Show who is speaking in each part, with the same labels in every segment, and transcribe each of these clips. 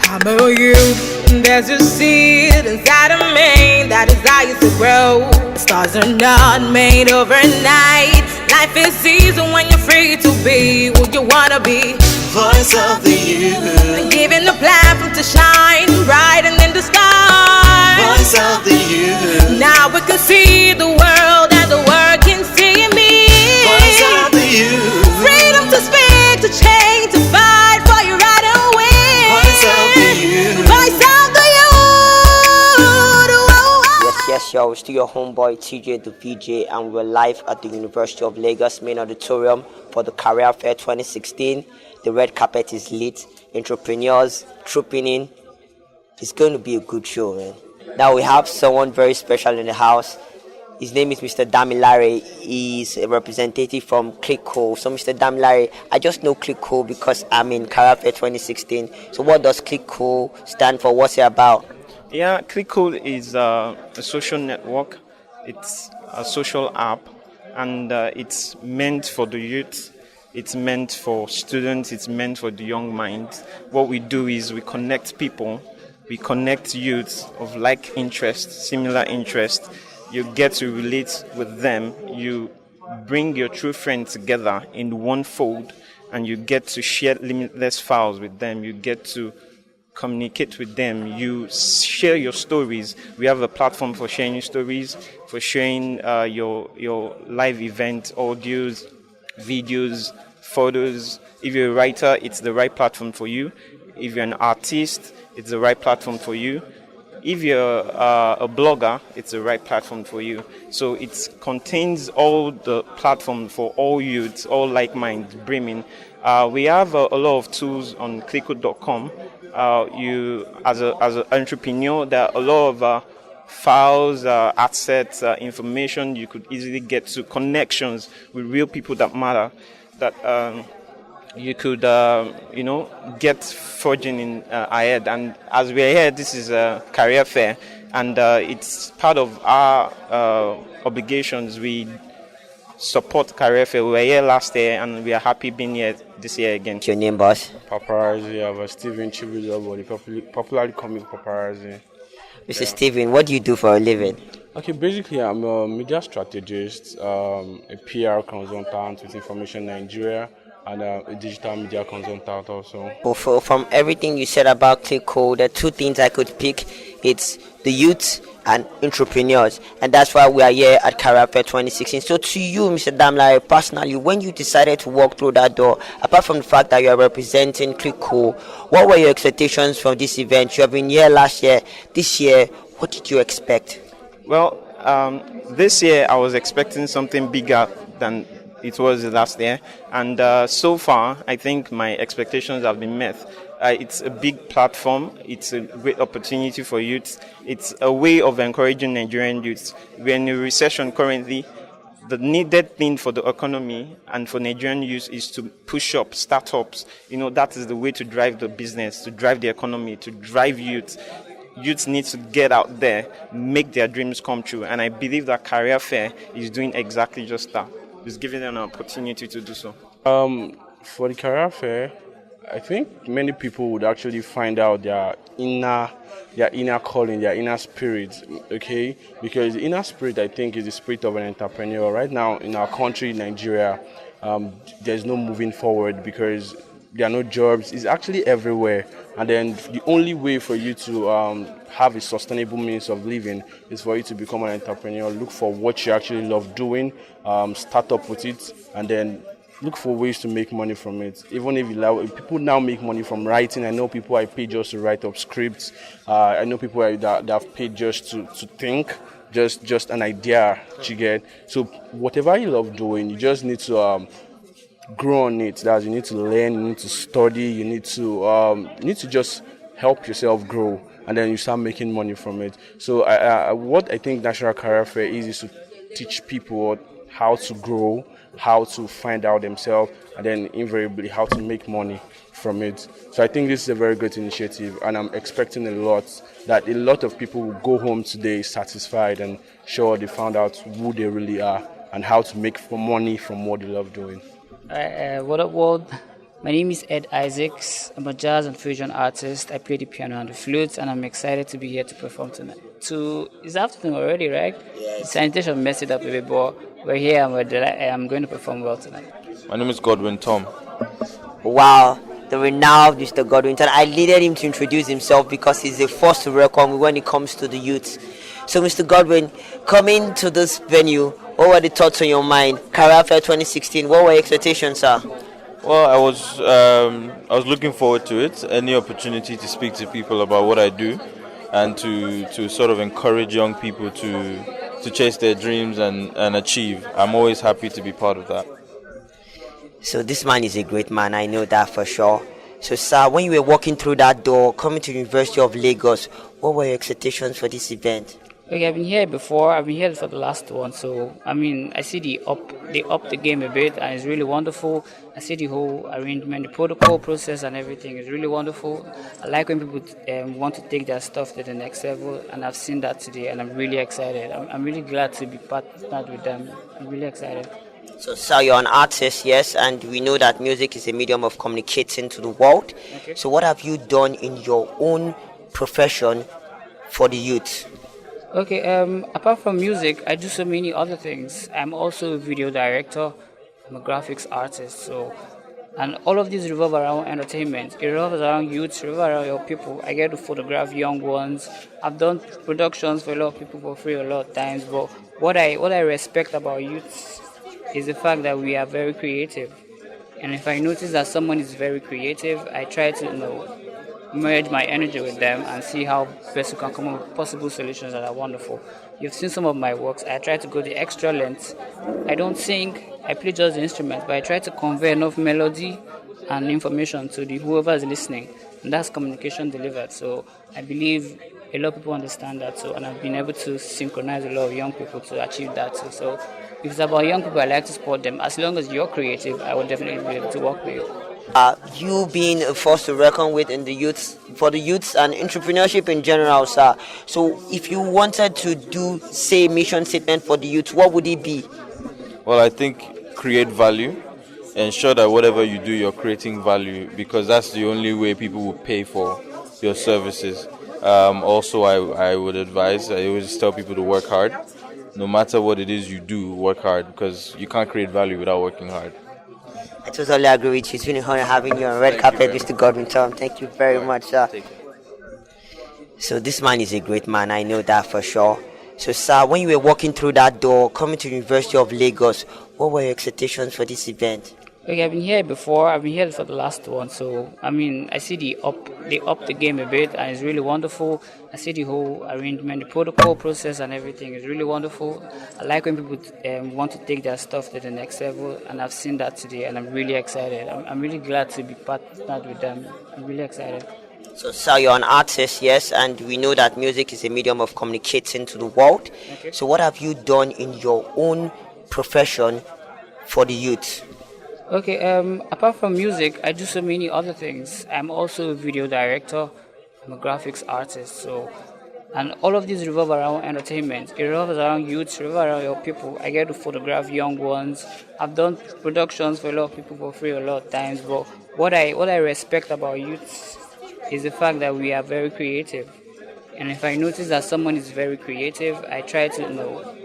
Speaker 1: I'm a youth, and there's a seed inside of me that desires to grow. Stars are not made overnight. Life is easy when you're free to be who you wanna be.
Speaker 2: Voice of the youth.
Speaker 1: And giving the platform to shine bright and in the sky.
Speaker 2: Voice of the youth.
Speaker 1: Now we can see the world and the world can see me.
Speaker 2: Voice of the youth.
Speaker 1: Freedom to speak, to change, to fight for your right and win.
Speaker 2: Voice of the youth.
Speaker 1: Voice of the youth.
Speaker 3: Yes, yo, it's still your homeboy TJ the VJ, and we're live at the University of Lagos main auditorium for the Career Fair 2016. The red carpet is lit, entrepreneurs trooping in. It's going to be a good show, man. Now we have someone very special in the house. His name is Mr. Damilare. He's a representative from ClickCo. So Mr. Damilare, I just know ClickCo because I'm in Career Fair 2016. So what does ClickCo stand for? What's it about?
Speaker 4: Yeah, ClickCo is a social network. It's a social app, and it's meant for the youth. It's meant for students. It's meant for the young minds. What we do is we connect people. We connect youths of like interest, similar interest. You get to relate with them. You bring your true friends together in one fold, and you get to share limitless files with them. You get to communicate with them. You share your stories. We have a platform for sharing stories, for sharing your live event audios, videos, photos. If you're a writer, it's the right platform for you. If you're an artist, it's the right platform for you. If you're a blogger, it's the right platform for you. So it contains all the platform for all youths, all like minds, brimming. We have a lot of tools on clickco.com. You, as an entrepreneur, there are a lot of files, assets, information you could easily get to, connections with real people that matter, that you could, get forging in ahead. And as we're here, this is a career fair, and it's part of our obligations. We support career fair. We were here last year, and we are happy being here this year again.
Speaker 3: What's your name, boss?
Speaker 5: Paparazzi. I have Stephen Chibuzo, popularly called Paparazzi.
Speaker 3: Mr. Steven, what do you do for a living?
Speaker 5: Okay, basically I'm a media strategist, a PR consultant with Information Nigeria, and a digital media consultant also.
Speaker 3: Well, from everything you said about ClickCo, there are two things I could pick. It's the youth and entrepreneurs, and that's why we are here at Career Fair 2016. So to you, Mr. Damilare, personally, when you decided to walk through that door, apart from the fact that you are representing ClickCo, what were your expectations from this event? You have been here last year. This year, what did you expect?
Speaker 4: Well, this year I was expecting something bigger than it was last year, and so far I think my expectations have been met. It's a big platform. It's a great opportunity for youths. It's a way of encouraging Nigerian youths. We're in a recession currently. The needed thing for the economy and for Nigerian youth is to push up startups. That is the way to drive the business, to drive the economy, to drive youth. Youths need to get out there, make their dreams come true. And I believe that Career Fair is doing exactly just that. It's giving them an opportunity to do so.
Speaker 5: For the Career Fair, I think many people would actually find out their inner calling, their inner spirit, okay? Because the inner spirit, I think, is the spirit of an entrepreneur. Right now in our country, Nigeria, there's no moving forward because there are no jobs. It's actually everywhere. And then the only way for you to have a sustainable means of living is for you to become an entrepreneur. Look for what you actually love doing, start up with it, and then look for ways to make money from it. Even if people now make money from writing. I know people I pay just to write up scripts. I know people that have paid just to think, just an idea you get. So whatever you love doing, you just need to grow on it. That you need to learn, you need to study, you need to just help yourself grow, and then you start making money from it. So what I think National Career Fair is to teach people how to grow, how to find out themselves, and then invariably how to make money from it. So I think this is a very good initiative, and I'm expecting that a lot of people will go home today satisfied and sure they found out who they really are and how to make money from what they love doing.
Speaker 6: What up, world? My name is Ed Isaacs. I'm a jazz and fusion artist. I play the piano and the flute, and I'm excited to be here to perform tonight. It's afternoon already, right?
Speaker 3: Yes.
Speaker 6: Sanitation messed it up a bit, but we're here and I'm going to perform well tonight.
Speaker 7: My name is Godwin Tom.
Speaker 3: Wow, the renowned Mr. Godwin. I needed him to introduce himself because he's the first to reckon when it comes to the youth. So, Mr. Godwin, coming to this venue, what were the thoughts on your mind? Career Fair 2016, what were your expectations, sir?
Speaker 7: Well, I was looking forward to it. Any opportunity to speak to people about what I do, and to sort of encourage young people to chase their dreams and achieve. I'm always happy to be part of that.
Speaker 3: So this man is a great man, I know that for sure. So, sir, when you were walking through that door, coming to the University of Lagos, what were your expectations for this event?
Speaker 6: Okay, I've been here before. I've been here for the last one. So, I see they up the game a bit, and it's really wonderful. I see the whole arrangement, the protocol process, and everything is really wonderful. I like when people want to take their stuff to the next level, and I've seen that today, and I'm really excited. I'm really glad to be partnered with them. I'm really excited.
Speaker 3: So, sir, you're an artist, yes, and we know that music is a medium of communicating to the world.
Speaker 6: Okay.
Speaker 3: So, what have you done in your own profession for the youth?
Speaker 6: Okay, apart from music, I do so many other things. I'm also a video director, I'm a graphics artist, and all of these revolve around entertainment. It revolves around youth, it revolves around your people. I get to photograph young ones. I've done productions for a lot of people for free a lot of times, but what I respect about youth is the fact that we are very creative. And if I notice that someone is very creative, I try to, merge my energy with them and see how best we can come up with possible solutions that are wonderful. You've seen some of my works. I try to go the extra length. I don't sing, I play just the instrument, but I try to convey enough melody and information to whoever is listening. And that's communication delivered. So I believe a lot of people understand that. And I've been able to synchronize a lot of young people to achieve that too. So if it's about young people, I like to support them. As long as you're creative, I will definitely be able to work with you.
Speaker 3: You being a force to reckon with in the youths, for the youths and entrepreneurship in general, sir. So if you wanted to do, say, mission statement for the youth, what would it be?
Speaker 7: Well, I think create value. Ensure that whatever you do, you're creating value, because that's the only way people will pay for your services. Also, I would advise, I always tell people to work hard. No matter what it is you do, work hard, because you can't create value without working hard.
Speaker 3: I totally agree with you. It's been an honor having you on red carpet, Mr. Godwin Tom. Thank you very much, sir. So this man is a great man, I know that for sure. So, sir, when you were walking through that door, coming to the University of Lagos, what were your expectations for this event?
Speaker 6: Okay, I've been here before. I've been here for the last one. So, I see they up the game a bit, and it's really wonderful. I see the whole arrangement, the protocol process, and everything is really wonderful. I like when people want to take their stuff to the next level, and I've seen that today, and I'm really excited. I'm really glad to be partnered with them. I'm really excited.
Speaker 3: So, sir, you're an artist, yes, and we know that music is a medium of communicating to the world.
Speaker 6: Okay.
Speaker 3: So, what have you done in your own profession for the youth?
Speaker 6: Okay, apart from music, I do so many other things. I'm also a video director, I'm a graphics artist, and all of these revolve around entertainment. It revolves around youth, it revolves around your people. I get to photograph young ones. I've done productions for a lot of people for free a lot of times, but what I respect about youth is the fact that we are very creative. And if I notice that someone is very creative, I try to,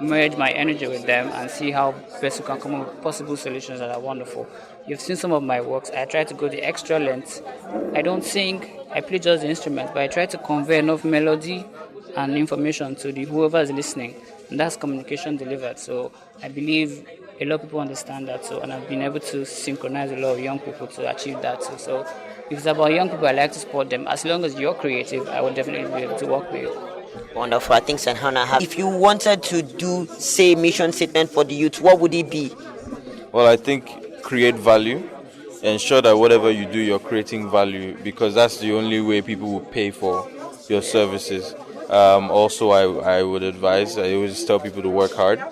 Speaker 6: merge my energy with them and see how best we can come up with possible solutions that are wonderful. You've seen some of my works. I try to go the extra length. I don't sing, I play just the instrument, but I try to convey enough melody and information to whoever is listening. And that's communication delivered. So I believe a lot of people understand that and I've been able to synchronize a lot of young people to achieve that too. So if it's about young people, I like to support them. As long as you're creative, I will definitely be able to work with you.
Speaker 3: Wonderful. I think Sanhana have. If you wanted to do, say, mission statement for the youth, what would it be?
Speaker 7: Well, I think create value. Ensure that whatever you do, you're creating value, because that's the only way people will pay for your services. Also, I would advise, I always tell people to work hard.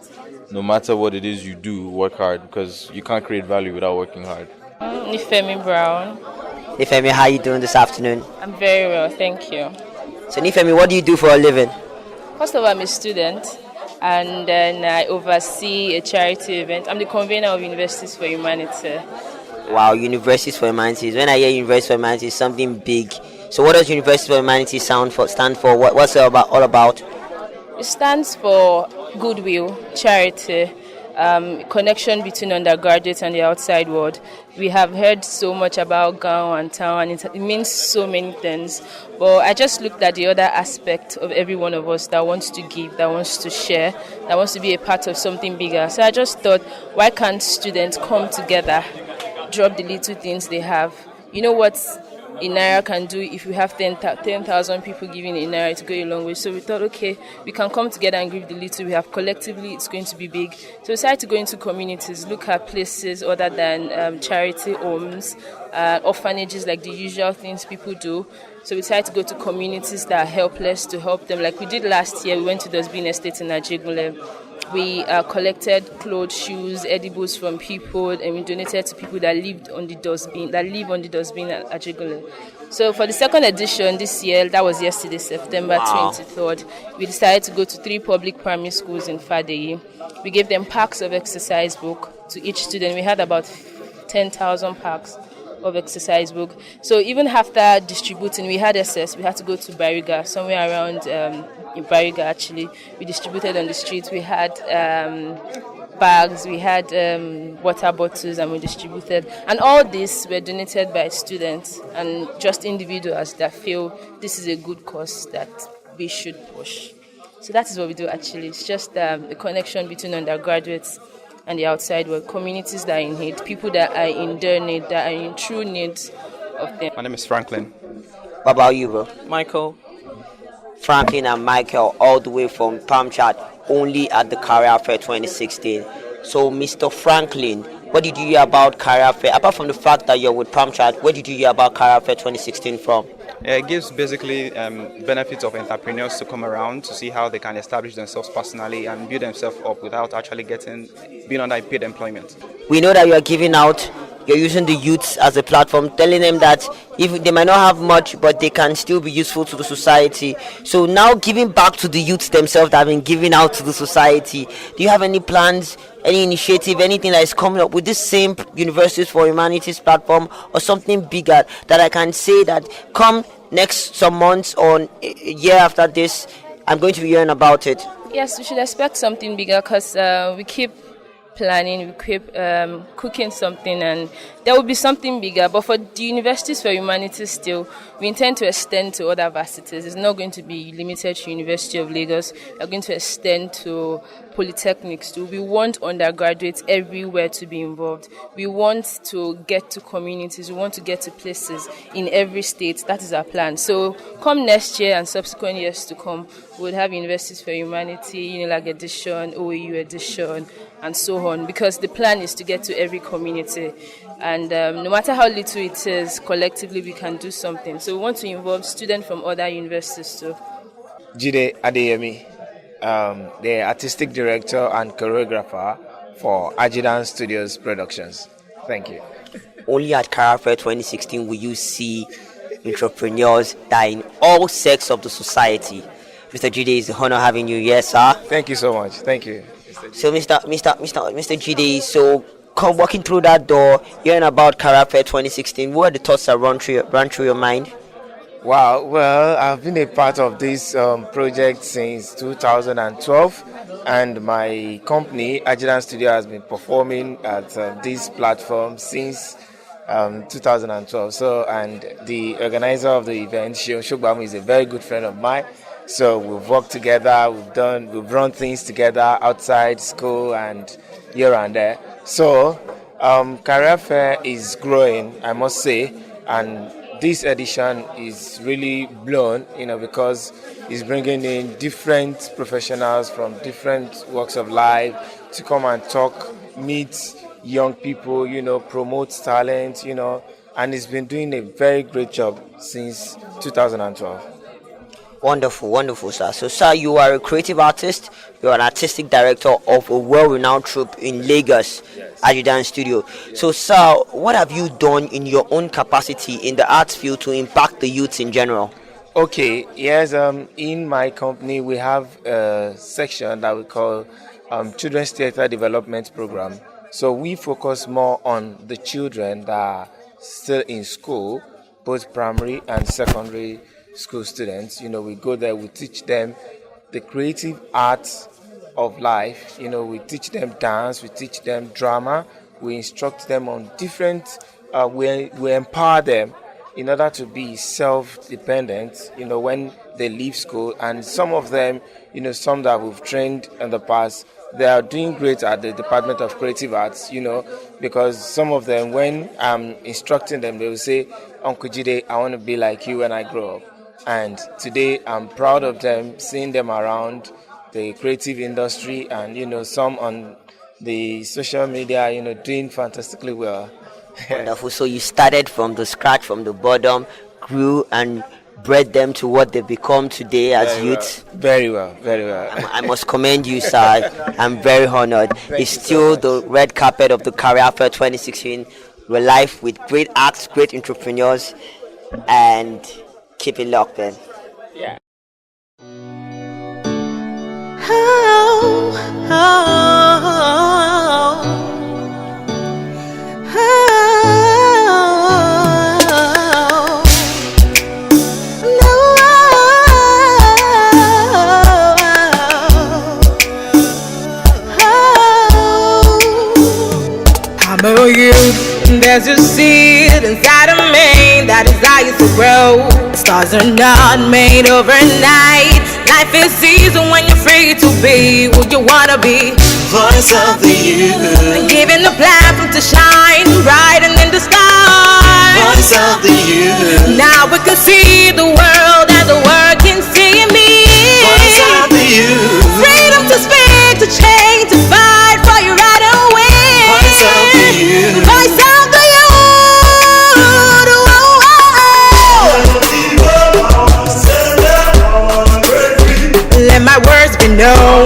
Speaker 7: No matter what it is you do, work hard, because you can't create value without working hard.
Speaker 8: Nifemi Brown.
Speaker 3: Nifemi, how are you doing this afternoon?
Speaker 8: I'm very well, thank you.
Speaker 3: So Nifemi, what do you do for a living?
Speaker 8: First of all, I'm a student, and then I oversee a charity event. I'm the convener of Universities for Humanity.
Speaker 3: Wow, Universities for Humanities. When I hear University for Humanities, something big. So what does University for Humanities stand for? What's it all about?
Speaker 8: It stands for goodwill, charity, connection between undergraduates and the outside world. We have heard so much about Gown and Town, and it means so many things. But I just looked at the other aspect of every one of us that wants to give, that wants to share, that wants to be a part of something bigger. So I just thought, why can't students come together, drop the little things they have? You know what a naira can do if we have 10,000 people giving a naira to go a long way. So we thought, okay, we can come together and give the little we have collectively. It's going to be big. So we decided to go into communities, look at places other than charity homes, orphanages, like the usual things people do. So we decided to go to communities that are helpless to help them. Like we did last year, we went to Dustbin Estate in Ajigule. We collected clothes, shoes, edibles from people, and we donated to people that live on the dustbin at Ajigule. So for the second edition this year, that was yesterday, September 23rd, we decided to go to 3 public primary schools in Fadeyi. We gave them packs of exercise book to each student. We had about 10,000 packs of exercise book. So even after distributing, we had excess. We had to go to Bariga, somewhere around in Bariga actually. We distributed on the streets. We had bags, we had water bottles, and we distributed. And all this were donated by students and just individuals that feel this is a good cause that we should push. So that is what we do actually. It's just a connection between undergraduates and the outside world, communities that are in need, people that are in their need, that are in true need of them.
Speaker 9: My name is Franklin.
Speaker 3: What about you, bro?
Speaker 10: Michael.
Speaker 3: Franklin and Michael, all the way from Palm Chat, only at the Career Fair 2016. So, Mr. Franklin, what did you hear about Career Fair? Apart from the fact that you're with Palm Chat, where did you hear about Career Fair 2016 from?
Speaker 9: It gives basically benefits of entrepreneurs to come around to see how they can establish themselves personally and build themselves up without actually being under paid employment.
Speaker 3: We know that you are giving out, you're using the youths as a platform, telling them that if they might not have much, but they can still be useful to the society. So now giving back to the youths themselves that have been giving out to the society, do you have any plans, any initiative, anything that is coming up with this same Universities for Humanities platform or something bigger that I can say that come next some months or a year after this, I'm going to be hearing about it?
Speaker 8: Yes, we should expect something bigger because we keep planning, we keep cooking something, and there will be something bigger. But for the Universities for Humanities still, we intend to extend to other varsities. It's not going to be limited to University of Lagos. We're going to extend to polytechnics too. We want undergraduates everywhere to be involved. We want to get to communities. We want to get to places in every state. That is our plan. So come next year and subsequent years to come, we'll have Universities for Humanity, UNILAG edition, OAU edition, and so on, because the plan is to get to every community. And no matter how little it is, collectively we can do something. So we want to involve students from other universities too.
Speaker 11: Jide Adeyemi, the artistic director and choreographer for Ajidan Studios Productions. Thank you.
Speaker 3: Only at Career Fair 2016 will you see entrepreneurs that are in all sects of the society. Mr. Jide, it's an honor having you here, sir.
Speaker 11: Thank you so much. Thank you.
Speaker 3: So, Mr. Jide, so come walking through that door, hearing about Career Fair 2016, what are the thoughts that run through your mind?
Speaker 11: Wow, well, I've been a part of this project since 2012, and my company, Ajidan Studio, has been performing at this platform since 2012. So, and the organizer of the event, Shion Shogbamu, is a very good friend of mine. So we've worked together, we've run things together outside school and here and there. So Career Fair is growing, I must say, and this edition is really blown, because it's bringing in different professionals from different walks of life to come and talk, meet young people, promote talent, and it's been doing a very great job since 2012.
Speaker 3: Wonderful, sir. So, sir, you are a creative artist. You are an artistic director of a well-renowned troupe in Lagos, Ajidan Studio. So, sir, what have you done in your own capacity in the arts field to impact the youths in general?
Speaker 11: Okay, yes. In my company, we have a section that we call Children's Theatre Development Program, So we focus more on the children that are still in school, both primary and secondary school students. We go there, we teach them the creative arts of life. We teach them dance, we teach them drama, we instruct them on different, we empower them in order to be self-dependent, when they leave school. And some of them, some that we've trained in the past, they are doing great at the Department of Creative Arts, because some of them, when I'm instructing them, they will say, Uncle Jide, I want to be like you when I grow up. And today I'm proud of them, seeing them around the creative industry and, some on the social media, doing fantastically well.
Speaker 3: Wonderful. So you started from the scratch, from the bottom, grew and bred them to what they become today as youth.
Speaker 11: Very well, very well.
Speaker 3: I must commend you, sir. I'm very honored. It's still the red carpet of the Career Fair 2016. We're live with great acts, great entrepreneurs, and keep it locked, man.
Speaker 11: Yeah.
Speaker 1: There's a seed inside of me that desires to grow. Stars are not made overnight. Life is easy when you're free to be who you wanna be.
Speaker 2: Voice of the youth.
Speaker 1: Giving the platform to shine bright and in the sky.
Speaker 2: Voice of the youth.
Speaker 1: Now we can see the world and the world can see me.
Speaker 2: Voice of the youth.
Speaker 1: Freedom to speak, to change, to fight for your right to win.
Speaker 2: Voice of the youth.
Speaker 1: Voice of the Let my words be known.